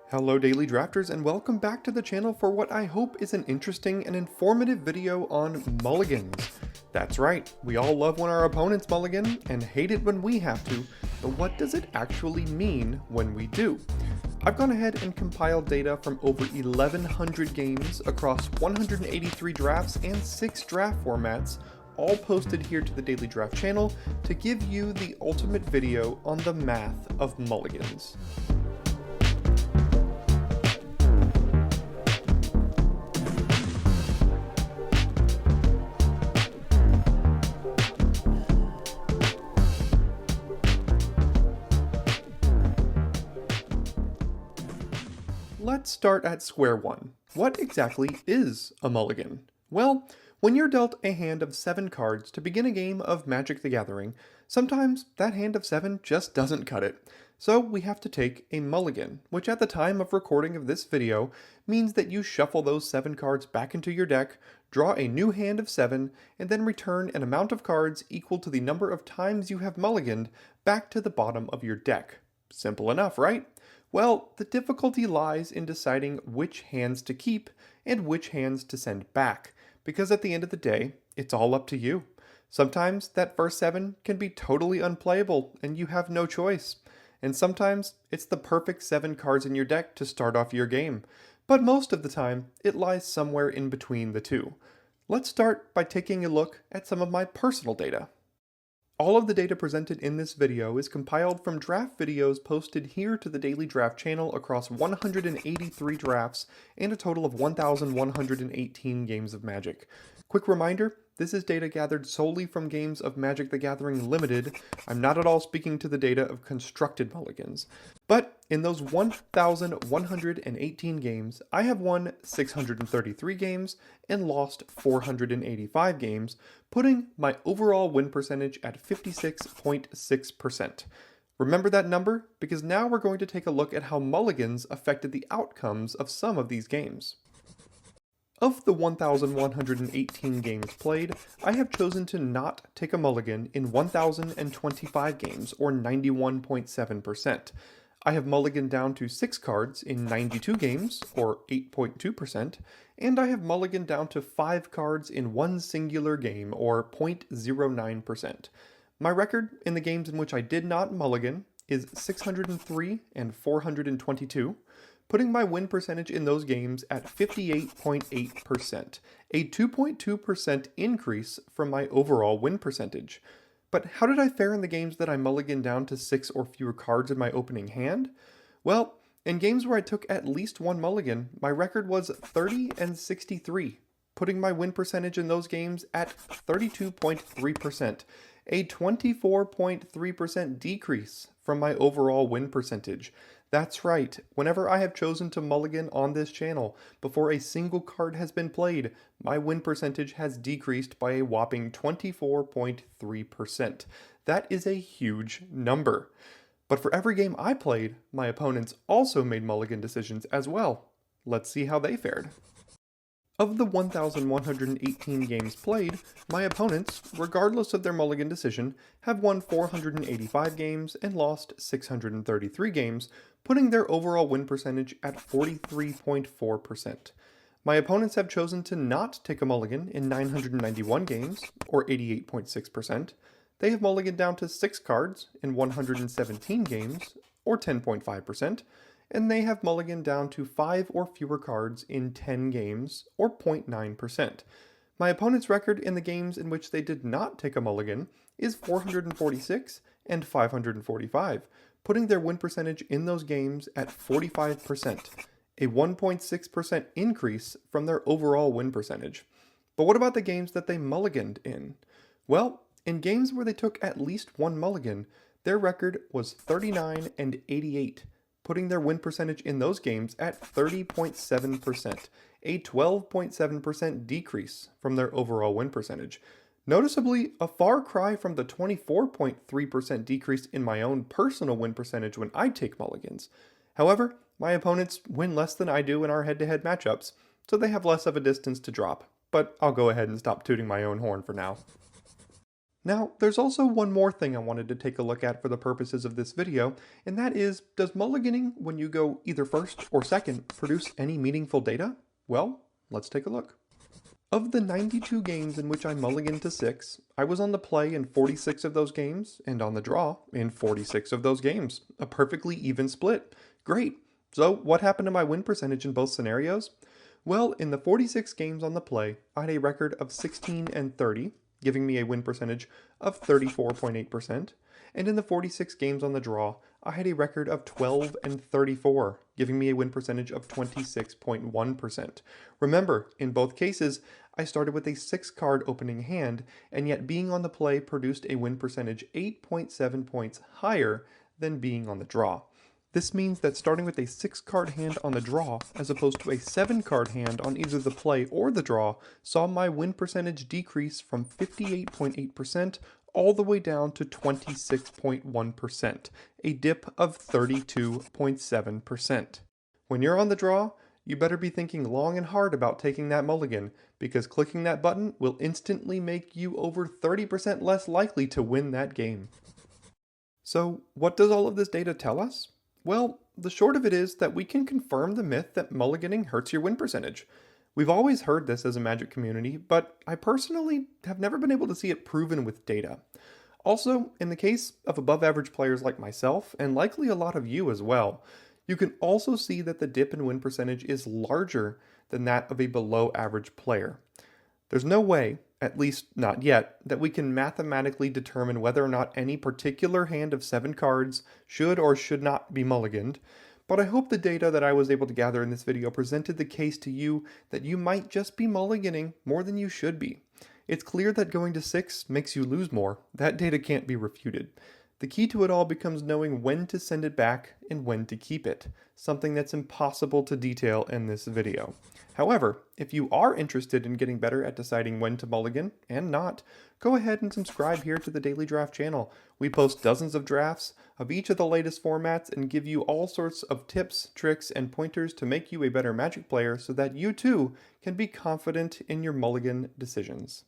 Hello Daily Drafters and welcome back to the channel for what I hope is an interesting and informative video on mulligans. That's right, we all love when our opponents mulligan and hate it when we have to, but what does it actually mean when we do? I've gone ahead and compiled data from over 1,100 games across 183 drafts and 6 draft formats, all posted here to the Daily Draft channel to give you the ultimate video on the math of mulligans. Let's start at square one. What exactly is a mulligan? Well, when you're dealt a hand of 7 cards to begin a game of Magic the Gathering, sometimes that hand of 7 just doesn't cut it. So we have to take a mulligan, which at the time of recording of this video means that you shuffle those 7 cards back into your deck, draw a new hand of 7, and then return an amount of cards equal to the number of times you have mulliganed back to the bottom of your deck. Simple enough, right? Well, the difficulty lies in deciding which hands to keep and which hands to send back, because at the end of the day, it's all up to you. Sometimes that first 7 can be totally unplayable and you have no choice, and sometimes it's the perfect 7 cards in your deck to start off your game, but most of the time it lies somewhere in between the two. Let's start by taking a look at some of my personal data. All of the data presented in this video is compiled from draft videos posted here to the Daily Draft channel across 183 drafts and a total of 1,118 games of Magic. Quick reminder, this is data gathered solely from games of Magic the Gathering Limited. I'm not at all speaking to the data of constructed mulligans. But in those 1,118 games, I have won 633 games and lost 485 games, putting my overall win percentage at 56.6%. Remember that number? Because now we're going to take a look at how mulligans affected the outcomes of some of these games. Of the 1,118 games played, I have chosen to not take a mulligan in 1,025 games, or 91.7%. I have mulliganed down to 6 cards in 92 games, or 8.2%, and I have mulliganed down to 5 cards in one singular game, or 0.09%. My record in the games in which I did not mulligan is 603 and 422, putting my win percentage in those games at 58.8%, a 2.2% increase from my overall win percentage. But how did I fare in the games that I mulliganed down to 6 or fewer cards in my opening hand? Well, in games where I took at least one mulligan, my record was 30 and 63, putting my win percentage in those games at 32.3%, a 24.3% decrease from my overall win percentage. That's right, whenever I have chosen to mulligan on this channel, before a single card has been played, my win percentage has decreased by a whopping 24.3%. That is a huge number. But for every game I played, my opponents also made mulligan decisions as well. Let's see how they fared. Of the 1,118 games played, my opponents, regardless of their mulligan decision, have won 485 games and lost 633 games, putting their overall win percentage at 43.4%. My opponents have chosen to not take a mulligan in 991 games, or 88.6%. They have mulliganed down to 6 cards in 117 games, or 10.5%. And they have mulliganed down to 5 or fewer cards in 10 games, or 0.9%. My opponent's record in the games in which they did not take a mulligan is 446 and 545, putting their win percentage in those games at 45%, a 1.6% increase from their overall win percentage. But what about the games that they mulliganed in? Well, in games where they took at least one mulligan, their record was 39 and 88, putting their win percentage in those games at 30.7%, a 12.7% decrease from their overall win percentage. Noticeably, a far cry from the 24.3% decrease in my own personal win percentage when I take mulligans. However, my opponents win less than I do in our head-to-head matchups, so they have less of a distance to drop, but I'll go ahead and stop tooting my own horn for now. Now, there's also one more thing I wanted to take a look at for the purposes of this video, and that is, does mulliganing when you go either first or second produce any meaningful data? Well, let's take a look. Of the 92 games in which I mulliganed to 6, I was on the play in 46 of those games, and on the draw in 46 of those games. A perfectly even split. Great. So what happened to my win percentage in both scenarios? Well, in the 46 games on the play, I had a record of 16 and 30, giving me a win percentage of 34.8%, and in the 46 games on the draw, I had a record of 12 and 34, giving me a win percentage of 26.1%. Remember, in both cases, I started with a 6-card opening hand, and yet being on the play produced a win percentage 8.7 points higher than being on the draw. This means that starting with a 6-card hand on the draw, as opposed to a 7-card hand on either the play or the draw, saw my win percentage decrease from 58.8% all the way down to 26.1%, a dip of 32.7%. When you're on the draw, you better be thinking long and hard about taking that mulligan, because clicking that button will instantly make you over 30% less likely to win that game. So, what does all of this data tell us? Well, the short of it is that we can confirm the myth that mulliganing hurts your win percentage. We've always heard this as a Magic community, but I personally have never been able to see it proven with data. Also, in the case of above average players like myself, and likely a lot of you as well, you can also see that the dip in win percentage is larger than that of a below average player. There's no way, at least not yet, that we can mathematically determine whether or not any particular hand of 7 cards should or should not be mulliganed, but I hope the data that I was able to gather in this video presented the case to you that you might just be mulliganing more than you should be. It's clear that going to 6 makes you lose more. That data can't be refuted. The key to it all becomes knowing when to send it back and when to keep it, something that's impossible to detail in this video. However, if you are interested in getting better at deciding when to mulligan and not, go ahead and subscribe here to the Daily Draft channel. We post dozens of drafts of each of the latest formats and give you all sorts of tips, tricks, and pointers to make you a better Magic player so that you too can be confident in your mulligan decisions.